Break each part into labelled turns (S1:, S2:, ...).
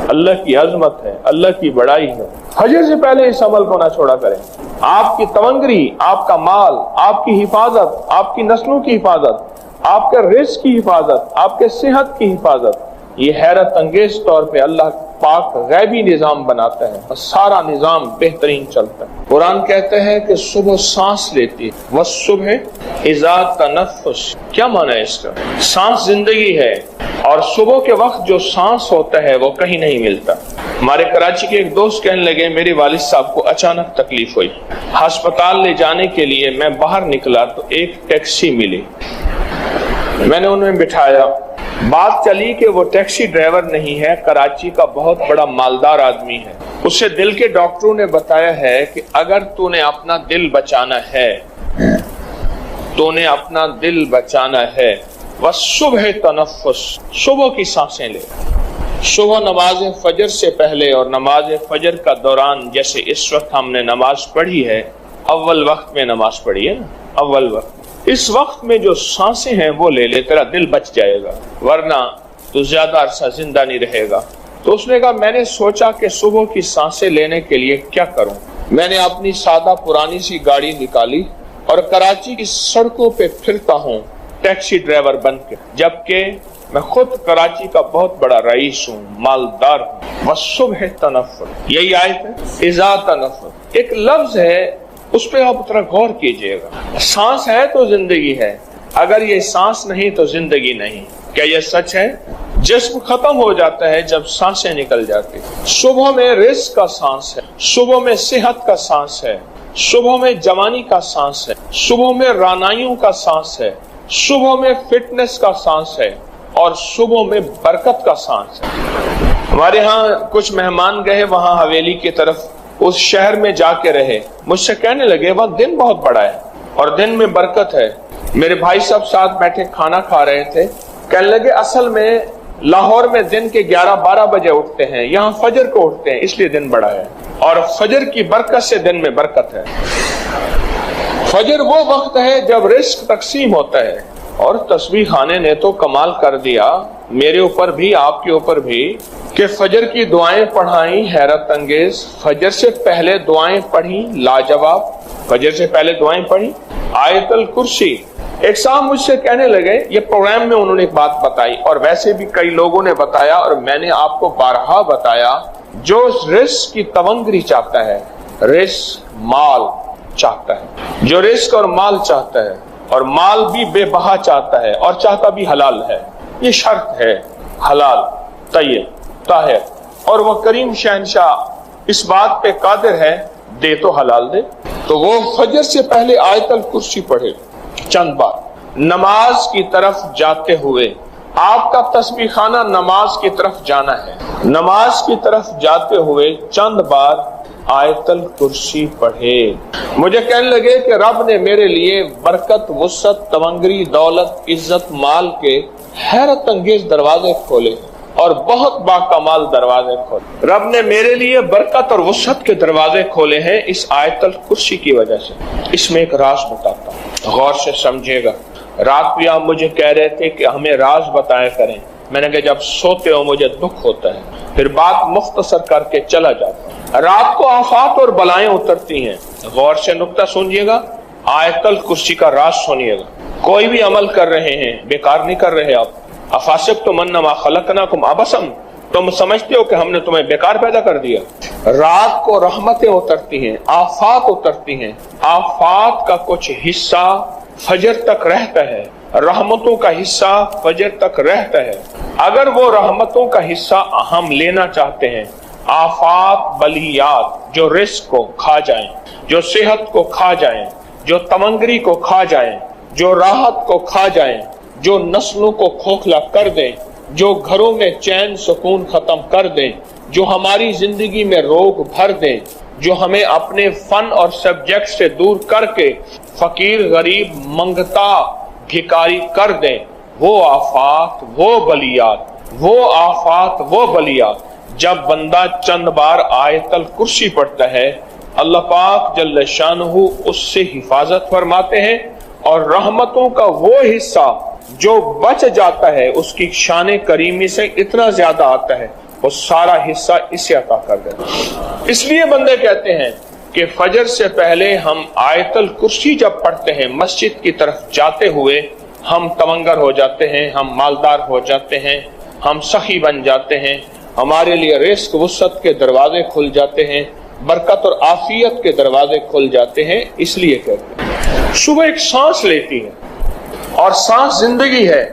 S1: اللہ کی عظمت ہے، اللہ کی بڑائی ہے۔ فجر سے پہلے اس عمل کو نہ چھوڑا کریں۔ آپ کی تونگری، آپ کا مال، آپ کی حفاظت، آپ کی نسلوں کی حفاظت، آپ کے رزق کی حفاظت، آپ کے صحت کی حفاظت، یہ حیرت انگیز طور پہ اللہ پاک غیبی نظام بناتا ہے اور سارا نظام بہترین چلتا ہے۔ قرآن کہتا ہے کہ صبح سانس لیتی ہے، وَالصُّبْحِ إِذَا تَنَفَّسَ۔ کیا معنی ہے اس کا؟ سانس زندگی ہے، اور صبح کے وقت جو سانس ہوتا ہے وہ کہیں نہیں ملتا۔ ہمارے کراچی کے ایک دوست کہنے لگے میرے والد صاحب کو اچانک تکلیف ہوئی، ہسپتال لے جانے کے لیے میں باہر نکلا تو ایک ٹیکسی ملی، میں نے انہیں بٹھایا، بات چلی کہ وہ ٹیکسی ڈرائیور نہیں ہے، کراچی کا بہت بڑا مالدار آدمی ہے، اسے دل کے ڈاکٹروں نے بتایا ہے کہ اگر تو نے اپنا دل بچانا ہے، تو نے اپنا دل بچانا ہے، وَالصُّبْحِ تَنَفَّسْ، صبح کی سانسیں لے۔ صبح نماز فجر سے پہلے اور نماز فجر کا دوران، جیسے اس وقت ہم نے نماز پڑھی ہے، اول وقت میں نماز پڑھی ہے نا، اول وقت، اس وقت میں جو سانسیں ہیں وہ لے لے، تیرا دل بچ جائے گا، ورنہ تو زیادہ عرصہ زندہ نہیں رہے گا۔ تو اس نے کہا میں نے سوچا کہ صبح کی سانسیں لینے کے لیے کیا کروں۔ میں نے اپنی سادہ پرانی سی گاڑی نکالی اور کراچی کی سڑکوں پہ پھرتا ہوں ٹیکسی ڈرائیور بن کے، جبکہ میں خود کراچی کا بہت بڑا رئیس ہوں، مالدار ہوں۔ وَالصُّبْحِ تَنَفَّسَ، یہی آیت ہے، اِذَا تَنَفَّسَ، ایک لفظ ہے، اس پہ آپ ذرا غور کیجئے گا۔ سانس ہے تو زندگی ہے، اگر یہ سانس نہیں تو زندگی نہیں۔ کیا یہ سچ ہے؟ جسم ختم ہو جاتا ہے جب سانسیں نکل جاتی۔ صبح میں رزق کا سانس ہے، صبح میں صحت کا سانس ہے، صبح میں جوانی کا سانس ہے، صبح میں رانائیوں کا سانس ہے، صبح میں فٹنس کا سانس ہے، اور صبح میں برکت کا سانس ہے۔ ہمارے ہاں کچھ مہمان گئے وہاں حویلی کی طرف، اس شہر میں جا کے رہے، مجھ سے کہنے لگے وہاں دن بہت بڑا ہے اور دن میں برکت ہے۔ میرے بھائی صاحب ساتھ بیٹھے کھانا کھا رہے تھے، کہنے لگے اصل میں لاہور میں دن کے 11-12 بجے اٹھتے ہیں، یہاں فجر کو اٹھتے ہیں، اس لیے دن بڑا ہے، اور فجر کی برکت سے دن میں برکت ہے۔ فجر وہ وقت ہے جب رزق تقسیم ہوتا ہے، اور تسبیح خانے نے تو کمال کر دیا، میرے اوپر بھی آپ کے اوپر بھی، کہ فجر کی دعائیں پڑھائیں حیرت انگیز، فجر سے پہلے دعائیں پڑھیں لاجواب، فجر سے پہلے دعائیں پڑھیں، آیت الکرسی۔ ایک صاحب مجھ سے کہنے لگے، یہ پروگرام میں انہوں نے ایک بات بتائی، اور ویسے بھی کئی لوگوں نے بتایا، اور میں نے آپ کو بارہا بتایا، جو رزق کی تونگری چاہتا ہے، رزق مال چاہتا ہے، جو رزق اور مال چاہتا ہے، اور مال بھی بے بہا چاہتا ہے، اور چاہتا بھی حلال ہے، یہ شرط ہے، حلال، طیب، طاہر، اور وہ کریم شہنشاہ اس بات پہ قادر ہے، دے تو حلال دے۔ تو وہ فجر سے پہلے آیت الکرسی پڑھے چند بار، نماز کی طرف جاتے ہوئے، آپ کا تسبیح خانہ نماز کی طرف جانا ہے، نماز کی طرف جاتے ہوئے چند بار آیت الکرسی پڑھے۔ مجھے کہنے لگے کہ رب نے میرے لیے برکت، وسعت، تونگری، دولت، عزت، مال کے حیرت انگیز دروازے کھولے، اور بہت باکمال دروازے کھولے۔ رب نے میرے لیے برکت اور وسعت کے دروازے کھولے ہیں اس آیت الکرسی کی وجہ سے۔ اس میں ایک راز بتاتا ہوں، غور سے سمجھے گا۔ رات بھی آپ مجھے کہہ رہے تھے کہ ہمیں راز بتایا کریں، میں نے کہا جب سوتے ہو مجھے دکھ ہوتا ہے، پھر بات مختصر کر کے چلا جاتا ہوں۔ رات کو آفات اور بلائیں اترتی ہیں، غور سے نکتہ سنیے گا، آیت الکرسی کا راز سنیے گا۔ کوئی بھی عمل کر رہے ہیں، بیکار نہیں کر رہے آپ۔ افاسبتم انما خلقناکم عبثا، تم سمجھتے ہو کہ ہم نے تمہیں بیکار پیدا کر دیا؟ رات کو رحمتیں اترتی ہیں، آفات اترتی ہیں، آفات کا کچھ حصہ فجر تک رہتا ہے، رحمتوں کا حصہ فجر تک رہتا ہے۔ اگر وہ رحمتوں کا حصہ ہم لینا چاہتے ہیں، آفات، بلیات جو رزق کو کھا جائیں، جو صحت کو کھا جائیں، جو تمنگری کو کھا جائیں، جو راحت کو کھا جائیں، جو نسلوں کو کھوکھلا کر دیں، جو گھروں میں چین سکون ختم کر دیں، جو ہماری زندگی میں روگ بھر دیں، جو ہمیں اپنے فن اور سبجیکٹ سے دور کر کے فقیر، غریب، منگتا، بھکاری کر دیں، وہ آفات، وہ بلیات، وہ آفات، وہ بلیات جب بندہ چند بار آیت الکرسی پڑھتا ہے، اللہ پاک جل شانہ اس سے حفاظت فرماتے ہیں، اور رحمتوں کا وہ حصہ جو بچ جاتا ہے اس کی شان کریمی سے اتنا زیادہ آتا ہے، وہ سارا حصہ اسے عطا کر دیتا. اس لیے بندے کہتے ہیں کہ فجر سے پہلے ہم آیت الکرسی جب پڑھتے ہیں مسجد کی طرف جاتے ہوئے ہم تونگر ہو جاتے ہیں، ہم مالدار ہو جاتے ہیں، ہم سخی بن جاتے ہیں، ہمارے لیے رزق وسعت کے دروازے کھل جاتے ہیں، برکت اور عافیت کے دروازے کھل جاتے ہیں. اس لیے کہتے ہیں صبح ایک سانس لیتی ہے اور سانس زندگی ہے،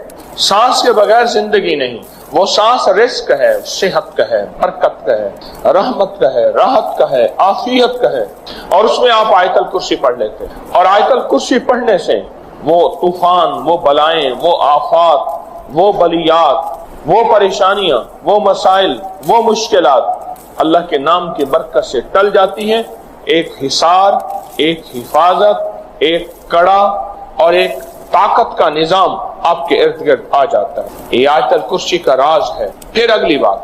S1: سانس کے بغیر زندگی نہیں. وہ سانس رزق ہے، صحت کا ہے، برکت کا ہے، رحمت کا ہے، راحت کا ہے، عافیت کا ہے. اور اس میں آپ آیت الکرسی پڑھ لیتے ہیں، اور آیت الکرسی پڑھنے سے وہ طوفان، وہ بلائیں، وہ آفات، وہ بلیات، وہ پریشانیاں، وہ مسائل، وہ مشکلات اللہ کے نام کی برکت سے ٹل جاتی ہیں. ایک حصار، ایک حفاظت، ایک کڑا اور ایک طاقت کا نظام آپ کے ارد گرد آ جاتا ہے. یہ آیت الکرسی کا راز ہے. پھر اگلی بات،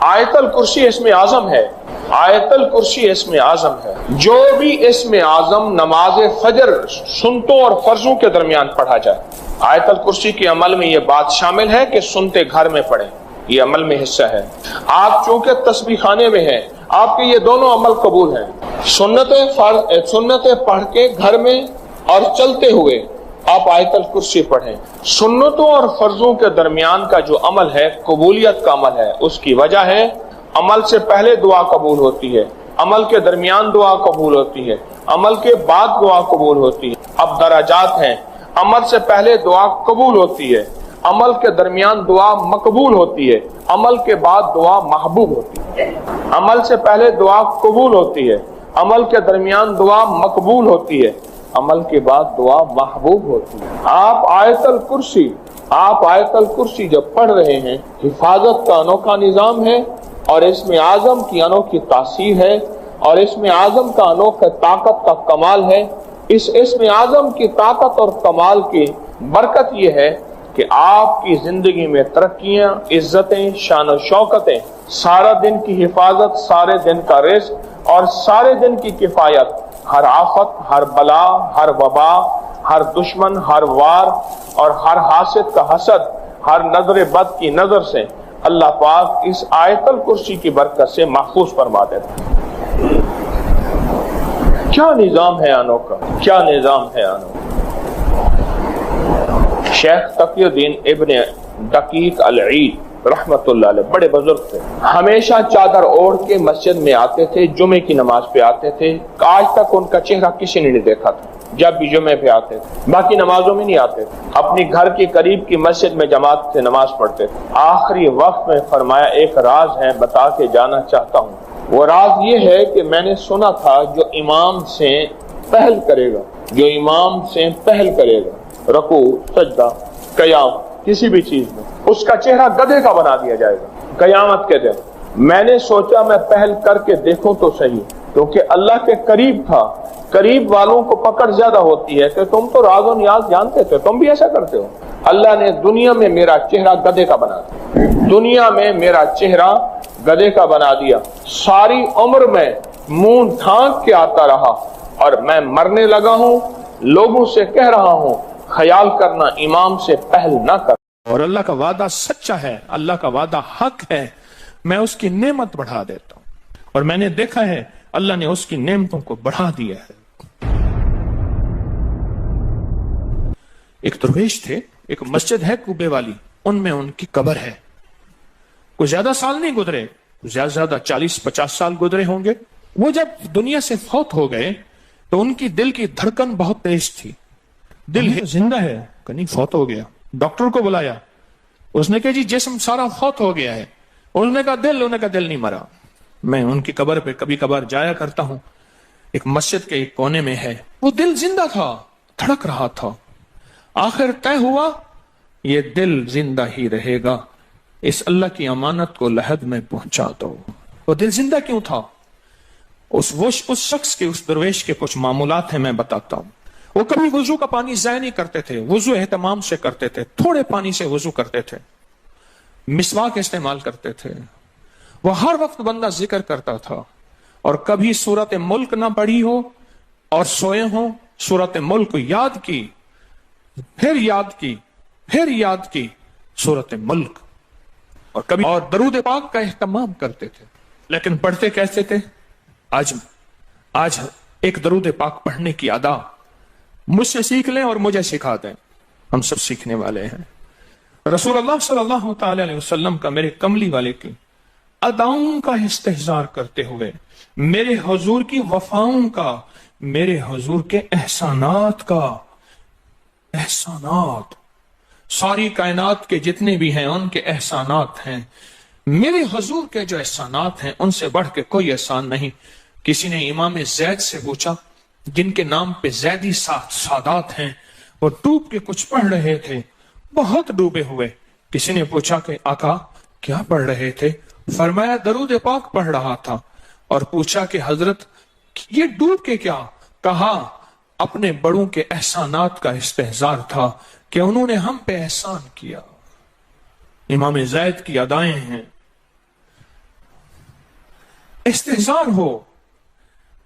S1: آیت الکرسی اسم اعظم ہے. آیت الکرسی اسم اعظم ہے. جو بھی اسم اعظم نماز فجر سنتوں اور فرضوں کے درمیان پڑھا جائے، آیت الکرسی کے عمل میں یہ بات شامل ہے کہ سنتے گھر میں پڑھیں، یہ عمل میں حصہ ہے. آپ چونکہ تسبیح خانے میں ہیں، آپ کے یہ دونوں عمل قبول ہیں. سنتیں پڑھ کے گھر میں اور چلتے ہوئے آپ آیت الکرسی پڑھیں. سنتوں اور فرضوں کے درمیان کا جو عمل ہے قبولیت کا عمل ہے. اس کی وجہ ہے عمل سے پہلے دعا قبول ہوتی ہے، عمل کے درمیان دعا قبول ہوتی ہے، عمل کے بعد دعا قبول ہوتی ہے. اب درجات ہیں، عمل سے پہلے دعا قبول ہوتی ہے، عمل کے درمیان دعا مقبول ہوتی ہے، عمل کے بعد دعا محبوب ہوتی ہے. عمل سے پہلے دعا قبول ہوتی ہے، عمل کے درمیان دعا مقبول ہوتی ہے، عمل کے بعد دعا محبوب ہوتی ہے. آپ آیت الکرسی جب پڑھ رہے ہیں، حفاظت کا انوکھا نظام ہے، اور اسم اعظم کی انوکھی تاثیر ہے، اور اسم اعظم کا انوکھا طاقت کا کمال ہے. اس اسم اعظم کی طاقت اور کمال کی برکت یہ ہے کہ آپ کی زندگی میں ترقیاں، عزتیں، شان و شوکتیں، سارا دن کی حفاظت، سارے دن کا رزق اور سارے دن کی کفایت، ہر آفت، ہر بلا، ہر وبا، ہر دشمن، ہر وار اور ہر حاسد کا حسد، ہر نظر بد کی نظر سے اللہ پاک اس آیت الکرسی کی برکت سے محفوظ فرما دیتا ہے. کیا نظام ہے انوکھا، کیا نظام ہے انوکھا. شیخ تقی الدین ابن دقیق العید رحمت اللہ علیہ بڑے بزرگ تھے. ہمیشہ چادر اوڑھ کے مسجد میں آتے تھے، جمعے کی نماز پہ آتے تھے. آج تک ان کا چہرہ کسی نے نہیں دیکھا تھا. جب بھی جمعے پہ آتے تھے، باقی نمازوں میں نہیں آتے تھے. اپنی گھر کے قریب کی مسجد میں جماعت سے نماز پڑھتے تھے. آخری وقت میں فرمایا ایک راز ہے، بتا کے جانا چاہتا ہوں. وہ راز یہ ہے کہ میں نے سنا تھا جو امام سے پہل کرے گا، جو امام سے پہل کرے گا رکوع، سجدہ، قیام، کسی بھی چیز میں، اس کا چہرہ گدھے کا بنا دیا جائے گا قیامت کے دن. میں نے سوچا میں پہل کر کے دیکھوں تو صحیح، کیونکہ اللہ کے قریب تھا. قریب والوں کو پکڑ زیادہ ہوتی ہے کہ تم تو راز و نیاز جانتے تھے، تم بھی ایسا کرتے ہو. اللہ نے دنیا میں میرا چہرہ گدھے کا بنا دیا، دنیا میں میرا چہرہ گدھے کا بنا دیا. ساری عمر میں منہ ڈھانک کے آتا رہا، اور میں مرنے لگا ہوں، لوگوں سے کہہ رہا ہوں خیال کرنا امام سے پہل نہ کر.
S2: اور اللہ کا وعدہ سچا ہے، اللہ کا وعدہ حق ہے. میں اس کی نعمت بڑھا دیتا ہوں، اور میں نے دیکھا ہے اللہ نے اس کی نعمتوں کو بڑھا دیا ہے. ایک درویش تھے، ایک مسجد ہے کوبے والی، ان میں ان کی قبر ہے. کوئی زیادہ سال نہیں گزرے، زیادہ 40-50 سال گزرے ہوں گے. وہ جب دنیا سے فوت ہو گئے تو ان کی دل کی دھڑکن بہت تیز تھی. دل زندہ ہے کہ نہیں فوت ہو گیا. ڈاکٹر کو بلایا، اس نے کہا جی جسم سارا فوت ہو گیا ہے. انہوں نے کہا دل نہیں مرا. میں ان کی قبر پہ کبھی کبھار جایا کرتا ہوں، ایک مسجد کے ایک کونے میں ہے. وہ دل زندہ تھا، دھڑک رہا تھا. آخر طے ہوا یہ دل زندہ ہی رہے گا، اس اللہ کی امانت کو لحد میں پہنچا دو. وہ دل زندہ کیوں تھا؟ اس شخص کے، اس درویش کے کچھ معمولات ہیں، میں بتاتا ہوں. وہ کبھی وضو کا پانی ضائع نہیں کرتے تھے، وضو اہتمام سے کرتے تھے، تھوڑے پانی سے وضو کرتے تھے، مسواک استعمال کرتے تھے. وہ ہر وقت بندہ ذکر کرتا تھا، اور کبھی سورت ملک نہ پڑھی ہو اور سوئے ہوں، سورت ملک یاد کی، پھر یاد کی، پھر یاد کی سورت ملک. اور کبھی اور درود پاک کا اہتمام کرتے تھے، لیکن پڑھتے کیسے تھے؟ آج ایک درود پاک پڑھنے کی ادا مجھ سے سیکھ لیں اور مجھے سکھا دیں، ہم سب سیکھنے والے ہیں۔ رسول اللہ صلی اللہ تعالی علیہ وسلم کا، میرے کملی والے کی اداؤں کا استحضار کرتے ہوئے، میرے حضور کی وفاؤں کا، میرے حضور کے احسانات کا، احسانات ساری کائنات کے جتنے بھی ہیں ان کے احسانات ہیں، میرے حضور کے جو احسانات ہیں ان سے بڑھ کے کوئی احسان نہیں۔ کسی نے امام زید سے پوچھا، جن کے نام پہ زیدی سادات ہیں، وہ ڈوب کے کچھ پڑھ رہے تھے، بہت ڈوبے ہوئے۔ کسی نے پوچھا کہ آقا کیا پڑھ رہے تھے؟ فرمایا درود پاک پڑھ رہا تھا۔ اور پوچھا کہ حضرت یہ ڈوب کے کیا؟ کہا اپنے بڑوں کے احسانات کا استحضار تھا کہ انہوں نے ہم پہ احسان کیا۔ امام زید کی ادائیں ہیں، استحضار ہو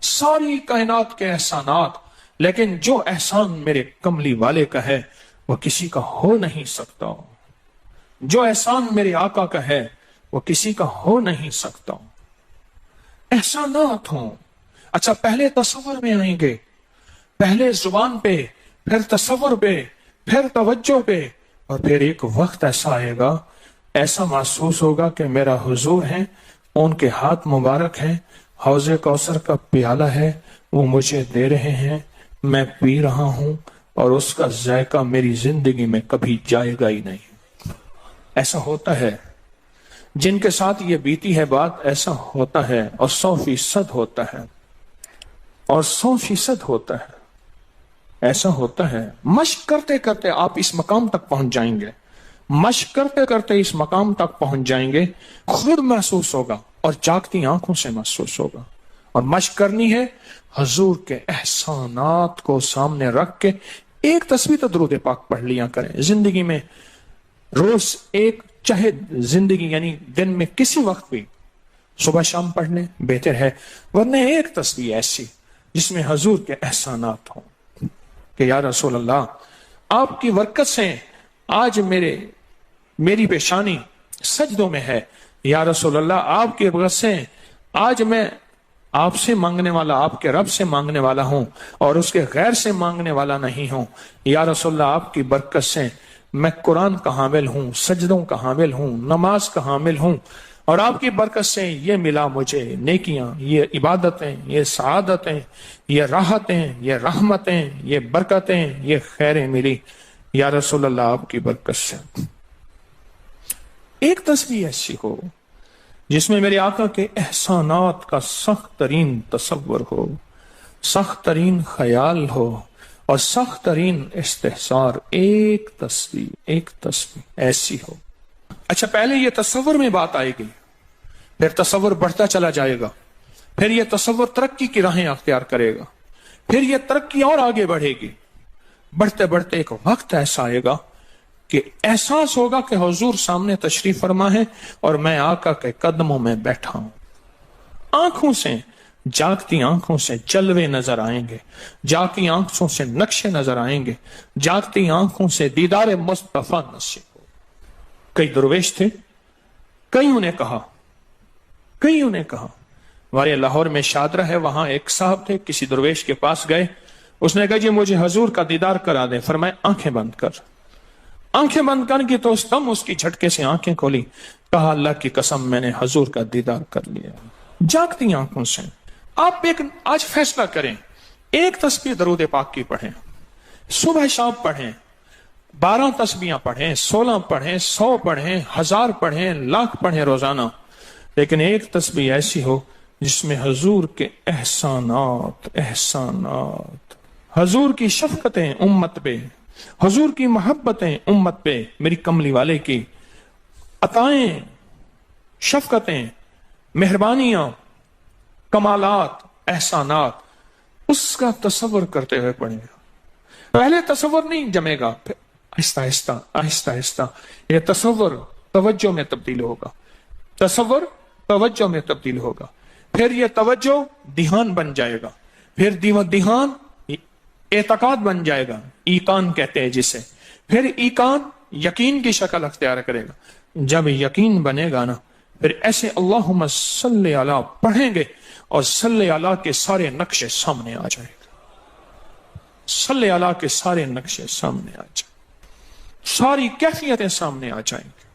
S2: ساری کائنات کے احسانات، لیکن جو احسان میرے کملی والے کا ہے وہ کسی کا ہو نہیں سکتا، جو احسان میرے آقا کا ہے وہ کسی کا ہو نہیں سکتا۔ احسانات ہوں، اچھا پہلے تصور میں آئیں گے، پہلے زبان پہ، پھر تصور پہ، پھر توجہ پہ، اور پھر ایک وقت ایسا آئے گا، ایسا محسوس ہوگا کہ میرا حضور ہے، ان کے ہاتھ مبارک ہیں، حوض کوثر کا پیالہ ہے، وہ مجھے دے رہے ہیں، میں پی رہا ہوں، اور اس کا ذائقہ میری زندگی میں کبھی جائے گا ہی نہیں۔ ایسا ہوتا ہے، جن کے ساتھ یہ بیتی ہے بات، ایسا ہوتا ہے، اور 100% ہوتا ہے، اور 100% ہوتا ہے، ایسا ہوتا ہے۔ مشق کرتے کرتے آپ اس مقام تک پہنچ جائیں گے، مشق کرتے کرتے اس مقام تک پہنچ جائیں گے، خود محسوس ہوگا اور جاگتی آنکھوں سے محسوس ہوگا۔ اور مشق کرنی ہے حضور کے احسانات کو سامنے رکھ کے، ایک تصویر درود پاک پڑھ لیا کریں زندگی میں، روز ایک، چاہے زندگی یعنی دن میں کسی وقت بھی صبح شام پڑھ لیں بہتر ہے، ورنہ ایک تصویر ایسی جس میں حضور کے احسانات ہوں کہ یا رسول اللہ آپ کی برکت سے آج میری پیشانی سجدوں میں ہے، یا رسول اللہ آپ کی برکت سے آج میں آپ سے مانگنے والا، آپ کے رب سے مانگنے والا ہوں اور اس کے غیر سے مانگنے والا نہیں ہوں، یا رسول اللہ آپ کی برکت سے میں قرآن کا حامل ہوں، سجدوں کا حامل ہوں، نماز کا حامل ہوں، اور آپ کی برکت سے یہ ملا مجھے نیکیاں، یہ عبادتیں، یہ سعادتیں، یہ راحتیں، یہ رحمتیں، یہ برکتیں، یہ خیریں ملی، یا رسول اللہ آپ کی برکت سے۔ ایک تصویر ایسی ہو جس میں میرے آقا کے احسانات کا سخت ترین تصور ہو، سخت ترین خیال ہو اور سخت ترین استحصار، ایک تصویر ایسی ہو۔ اچھا پہلے یہ تصور میں بات آئے گی، پھر تصور بڑھتا چلا جائے گا، پھر یہ تصور ترقی کی راہیں اختیار کرے گا، پھر یہ ترقی اور آگے بڑھے گی، بڑھتے بڑھتے ایک وقت ایسا آئے گا کہ احساس ہوگا کہ حضور سامنے تشریف فرما ہے اور میں آقا کے قدموں میں بیٹھا ہوں۔ آنکھوں سے، جاگتی آنکھوں سے جلوے نظر آئیں گے، جاگتی آنکھوں سے نقشے نظر آئیں گے، جاگتی آنکھوں سے دیدار مصطفیٰ نصیب ہو۔ کئی درویش تھے، کئیوں نے کہا ہمارے لاہور میں شادرہ ہے، وہاں ایک صاحب تھے، کسی درویش کے پاس گئے، اس نے کہا جی مجھے حضور کا دیدار کرا دیں، فرمایا آنکھیں بند کر۔ آنکھیں بند کر کی تو اس کی جھٹکے سے آنکھیں کھولی، کہا اللہ کی قسم میں نے حضور کا دیدار کر لیا۔ جاگتی آنکھوں سے آپ آج فیصلہ کریں، ایک تسبیح درود پاک کی پڑھیں، صبح شام پڑھیں، 12 تسبیحاں پڑھیں، 16 پڑھیں، 100 پڑھیں، 1000 پڑھیں، لاکھ پڑھیں روزانہ، لیکن ایک تسبیح ایسی ہو جس میں حضور کے احسانات، حضور کی شفقتیں امت پہ، حضور کی محبتیں امت پہ، میری کملی والے کی عطائیں، شفقتیں، مہربانیاں، کمالات، احسانات، اس کا تصور کرتے ہوئے پڑھیں گا۔ پہلے تصور نہیں جمے گا، پھر آہستہ آہستہ یہ تصور توجہ میں تبدیل ہوگا، تصور توجہ میں تبدیل ہوگا، پھر یہ توجہ دھیان بن جائے گا، پھر دھیان اعتقاد بن جائے گا، ایقان کہتے ہیں جسے، پھر ایقان یقین کی شکل اختیار کرے گا، جب یقین بنے گا نا پھر ایسے اللہم صلی علی پڑھیں گے اور صلی علی کے سارے نقشے سامنے آ جائیں گے، صلی علی کے سارے نقشے سامنے آ جائیں گے، ساری کیفیتیں سامنے آ جائیں گے۔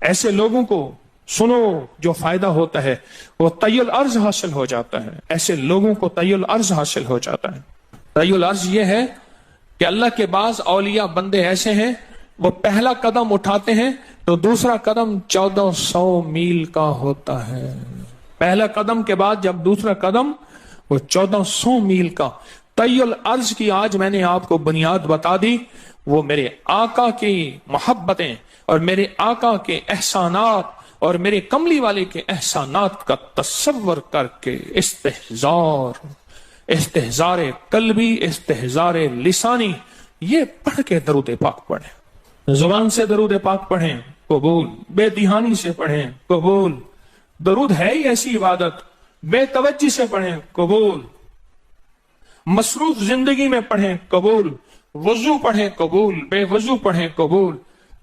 S2: ایسے لوگوں کو سنو جو فائدہ ہوتا ہے وہ طی الارض حاصل ہو جاتا ہے، ایسے لوگوں کو طی الارض حاصل ہو جاتا ہے۔ طی الارض یہ ہے کہ اللہ کے بعض اولیاء بندے ایسے ہیں وہ پہلا قدم اٹھاتے ہیں تو دوسرا قدم 1400 میل کا ہوتا ہے، پہلا قدم کے بعد جب دوسرا قدم وہ 1400 میل کا۔ طی الارض کی آج میں نے آپ کو بنیاد بتا دی، وہ میرے آقا کی محبتیں اور میرے آقا کے احسانات اور میرے کملی والے کے احسانات کا تصور کر کے استحزار قلبی، استحزار لسانی، یہ پڑھ کے درود پاک پڑھیں، زبان سے درود پاک پڑھیں قبول، بے دہانی سے پڑھیں قبول، درود ہے ہی ایسی عبادت، بے توجہ سے پڑھیں قبول، مصروف زندگی میں پڑھیں قبول، وضو پڑھیں قبول، بے وضو پڑھیں قبول،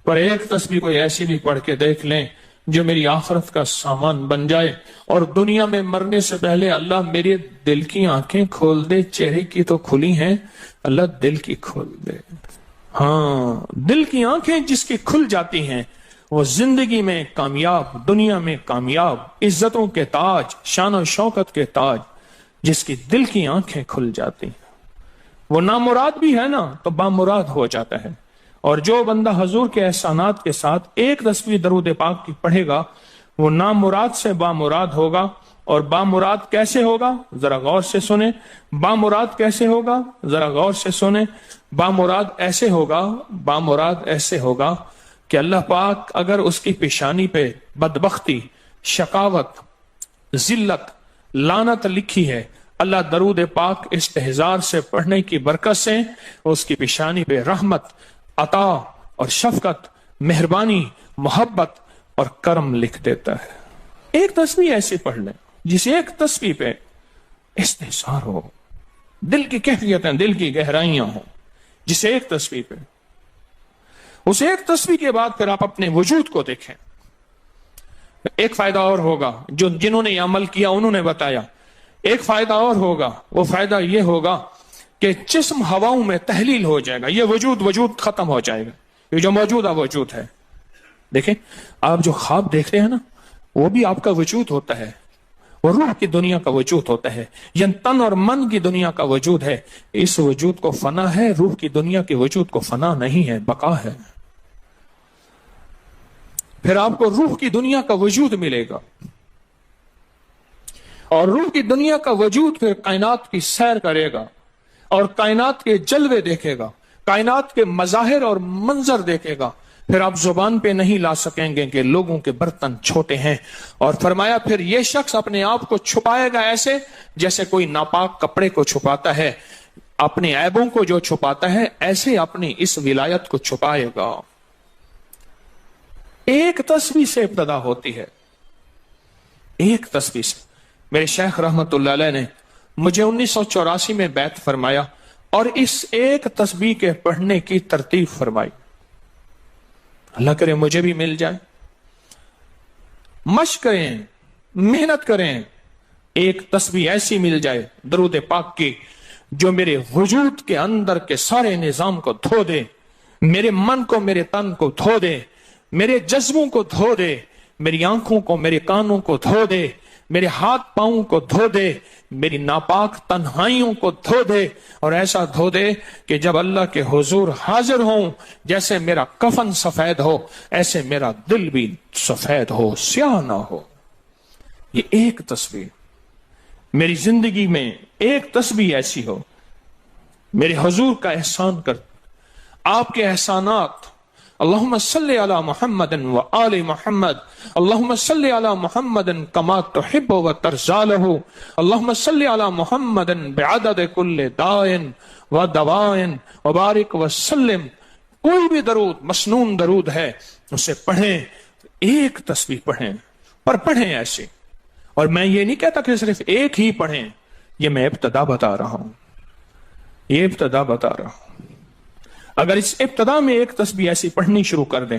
S2: پر ایک تسبیح کوئی ایسی بھی پڑھ کے دیکھ لیں جو میری آخرت کا سامان بن جائے، اور دنیا میں مرنے سے پہلے اللہ میرے دل کی آنکھیں کھول دے، چہرے کی تو کھلی ہیں، اللہ دل کی کھول دے۔ ہاں، دل کی آنکھیں جس کی کھل جاتی ہیں وہ زندگی میں کامیاب، دنیا میں کامیاب، عزتوں کے تاج، شان و شوکت کے تاج، جس کی دل کی آنکھیں کھل جاتی ہیں وہ نامراد بھی ہے نا تو بامراد ہو جاتا ہے۔ اور جو بندہ حضور کے احسانات کے ساتھ ایک تسبیح درود پاک کی پڑھے گا وہ نامراد سے بامراد ہوگا۔ اور بامراد کیسے ہوگا؟ ذرا غور سے سنیں۔ بامراد کیسے ہوگا؟ ذرا غور سے سنیں۔ بامراد ایسے ہوگا، بامراد ایسے ہوگا کہ اللہ پاک اگر اس کی پیشانی پہ بدبختی، شقاوت، ذلت، لعنت لکھی ہے، اللہ درود پاک استحزار سے پڑھنے کی برکت سے اس کی پیشانی پہ رحمت، عطا اور شفقت، مہربانی، محبت اور کرم لکھ دیتا ہے۔ ایک تسبیح ایسی پڑھ لیں جس ایک تسبیح پہ استحزار ہو، دل کی کیفیتیں، دل کی گہرائیاں ہوں، جس ایک تسبیح پہ، اس ایک تسبیح کے بعد پھر آپ اپنے وجود کو دیکھیں۔ ایک فائدہ اور ہوگا جو جنہوں نے یہ عمل کیا انہوں نے بتایا، ایک فائدہ اور ہوگا، وہ فائدہ یہ ہوگا کہ جسم ہواؤں میں تحلیل ہو جائے گا، یہ وجود ختم ہو جائے گا، یہ جو موجودہ وجود ہے۔ دیکھیں آپ جو خواب دیکھتے ہیں نا وہ بھی آپ کا وجود ہوتا ہے، وہ روح کی دنیا کا وجود ہوتا ہے، یہ تن اور من کی دنیا کا وجود ہے۔ اس وجود کو فنا ہے، روح کی دنیا کے وجود کو فنا نہیں ہے، بقا ہے۔ پھر آپ کو روح کی دنیا کا وجود ملے گا، اور روح کی دنیا کا وجود پھر کائنات کی سیر کرے گا اور کائنات کے جلوے دیکھے گا، کائنات کے مظاہر اور منظر دیکھے گا۔ پھر آپ زبان پہ نہیں لا سکیں گے کہ لوگوں کے برتن چھوٹے ہیں، اور فرمایا پھر یہ شخص اپنے آپ کو چھپائے گا ایسے جیسے کوئی ناپاک کپڑے کو چھپاتا ہے، اپنے عیبوں کو جو چھپاتا ہے ایسے اپنی اس ولایت کو چھپائے گا۔ ایک تسبیح سے ابتدا ہوتی ہے، ایک تسبیح سے۔ میرے شیخ رحمت اللہ علیہ نے مجھے 1984 میں بیعت فرمایا اور اس ایک تسبیح کے پڑھنے کی ترتیب فرمائی۔ اللہ کرے مجھے بھی مل جائے۔ مشق کریں، محنت کریں، ایک تسبیح ایسی مل جائے درود پاک کی جو میرے وجود کے اندر کے سارے نظام کو دھو دے، میرے من کو، میرے تن کو دھو دے، میرے جذبوں کو دھو دے، میری آنکھوں کو، میرے کانوں کو دھو دے، میرے ہاتھ پاؤں کو دھو دے، میری ناپاک تنہائیوں کو دھو دے، اور ایسا دھو دے کہ جب اللہ کے حضور حاضر ہوں جیسے میرا کفن سفید ہو ایسے میرا دل بھی سفید ہو، سیاہ نہ ہو۔ یہ ایک تسبیح میری زندگی میں، ایک تسبیح ایسی ہو میرے حضور کا احسان کر، آپ کے احسانات۔ اللہم صلی علی محمد و آل محمد، اللہم صلی علی محمد کما تحب و ترضى له، اللہم صلی علی محمد بعدد کل دائن و دوائن وبارک وسلم۔ کوئی بھی درود، مسنون درود ہے، اسے پڑھیں، ایک تسبیح پڑھیں، پر پڑھیں ایسے۔ اور میں یہ نہیں کہتا کہ صرف ایک ہی پڑھیں، یہ میں ابتدا بتا رہا ہوں، یہ ابتدا بتا رہا ہوں۔ اگر اس ابتدا میں ایک تسبیح ایسی پڑھنی شروع کر دیں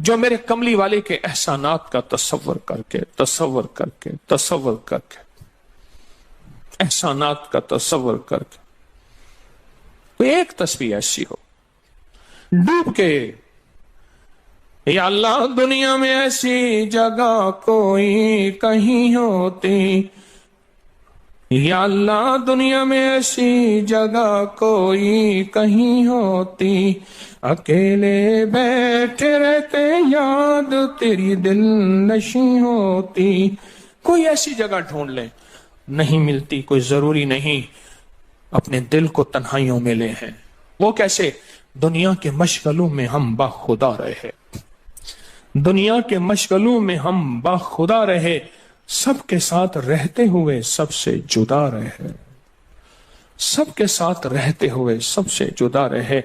S2: جو میرے کملی والے کے احسانات کا تصور کر کے احسانات کا تصور کر کے کوئی ایک تسبیح ایسی ہو ڈوب کے، یا اللہ دنیا میں ایسی جگہ کوئی کہیں ہوتی، یا اللہ دنیا میں ایسی جگہ کوئی کہیں ہوتی، اکیلے بیٹھے رہتے یاد تیری دل نشیں ہوتی۔ کوئی ایسی جگہ ڈھونڈ لیں، نہیں ملتی کوئی ضروری نہیں اپنے دل کو تنہائیوں میں لے ہیں۔ وہ کیسے؟ دنیا کے مشغلوں میں ہم باخدا رہے، دنیا کے مشغلوں میں ہم باخدا رہے، سب کے ساتھ رہتے ہوئے سب سے جدا رہے، سب کے ساتھ رہتے ہوئے سب سے جدا رہے۔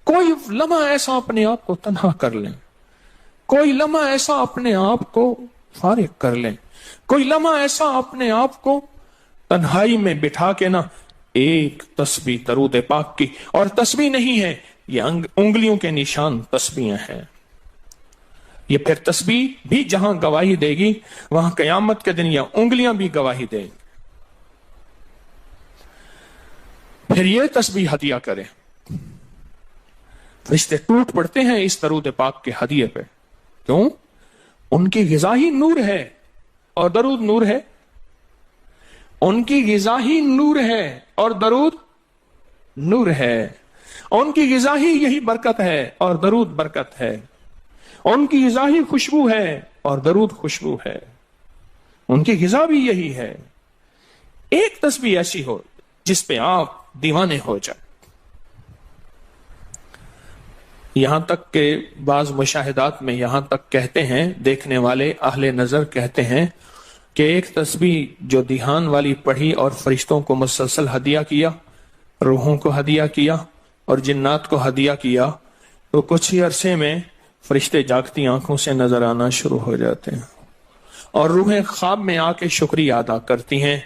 S2: کوئی لمحہ ایسا اپنے آپ کو تنہا کر لیں، کوئی لمحہ ایسا اپنے آپ کو فارغ کر لیں، کوئی لمحہ ایسا اپنے آپ کو تنہائی میں بٹھا کے نا ایک تسبیح درود پاک کی، اور تسبیح نہیں ہے یہ انگلیوں کے نشان تسبیحیں ہیں۔ یہ پھر تسبیح بھی جہاں گواہی دے گی وہاں قیامت کے دن یہ انگلیاں بھی گواہی دیں گی۔ پھر یہ تسبیح ہدیہ کریں، فرشتے ٹوٹ پڑتے ہیں اس درود پاک کے ہدیے پہ۔ کیوں؟ ان کی غذا ہی نور ہے اور درود نور ہے، ان کی غذا ہی نور ہے اور درود نور ہے، ان کی غذا ہی یہی برکت ہے اور درود برکت ہے، ان کی غذا ہی خوشبو ہے اور درود خوشبو ہے، ان کی غذا بھی یہی ہے۔ ایک تسبیح ایسی ہو جس پہ آپ دیوانے ہو جائیں۔ یہاں تک کہ بعض مشاہدات میں یہاں تک کہتے ہیں، دیکھنے والے اہل نظر کہتے ہیں کہ ایک تسبیح جو دھیان والی پڑھی اور فرشتوں کو مسلسل ہدیہ کیا، روحوں کو ہدیہ کیا اور جنات کو ہدیہ کیا، تو کچھ ہی عرصے میں فرشتے جاگتی آنکھوں سے نظر آنا شروع ہو جاتے ہیں اور روحیں خواب میں آ کے شکریہ ادا کرتی ہیں،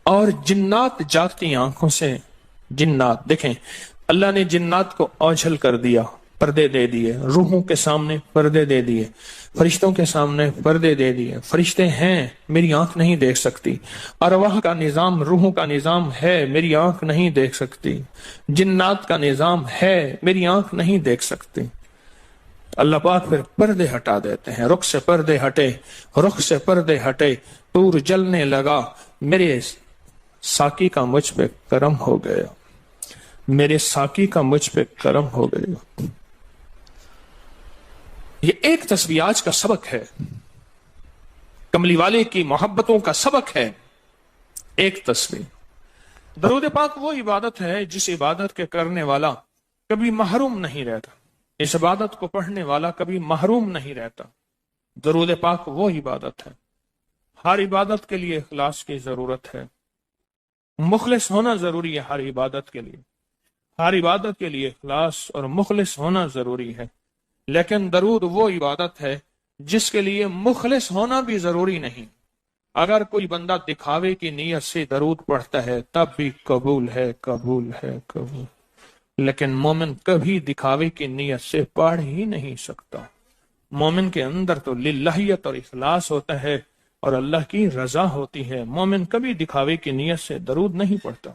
S2: اور جنات جاگتی آنکھوں سے، جنات دیکھیں اللہ نے جنات کو اوجھل کر دیا، پردے دے دیے، روحوں کے سامنے پردے دے دیے، فرشتوں کے سامنے پردے دے دیے۔ فرشتے ہیں، میری آنکھ نہیں دیکھ سکتی، ارواح کا نظام، روحوں کا نظام ہے، میری آنکھ نہیں دیکھ سکتی، جنات کا نظام ہے، میری آنکھ نہیں دیکھ سکتی۔ اللہ پاک پھر پردے ہٹا دیتے ہیں، رخ سے پردے ہٹے، رخ سے پردے ہٹے، طور جلنے لگا، میرے ساقی کا مجھ پہ کرم ہو گیا، میرے ساقی کا مجھ پہ کرم ہو گیا۔ یہ ایک تسبیح آج کا سبق ہے، کملی والے کی محبتوں کا سبق ہے، ایک تسبیح۔ درود پاک وہ عبادت ہے جس عبادت کے کرنے والا کبھی محروم نہیں رہتا، اس عبادت کو پڑھنے والا کبھی محروم نہیں رہتا۔ درود پاک وہ عبادت ہے، ہر عبادت کے لیے اخلاص کی ضرورت ہے، مخلص ہونا ضروری ہے، ہر عبادت کے لیے، ہر عبادت کے لیے اخلاص اور مخلص ہونا ضروری ہے۔ لیکن درود وہ عبادت ہے جس کے لیے مخلص ہونا بھی ضروری نہیں۔ اگر کوئی بندہ دکھاوے کی نیت سے درود پڑھتا ہے تب بھی قبول ہے، قبول ہے، قبول، لیکن مومن کبھی دکھاوے کی نیت سے پڑھ ہی نہیں سکتا۔ مومن کے اندر تو للہیت اور اخلاص ہوتا ہے اور اللہ کی رضا ہوتی ہے، مومن کبھی دکھاوے کی نیت سے درود نہیں پڑھتا۔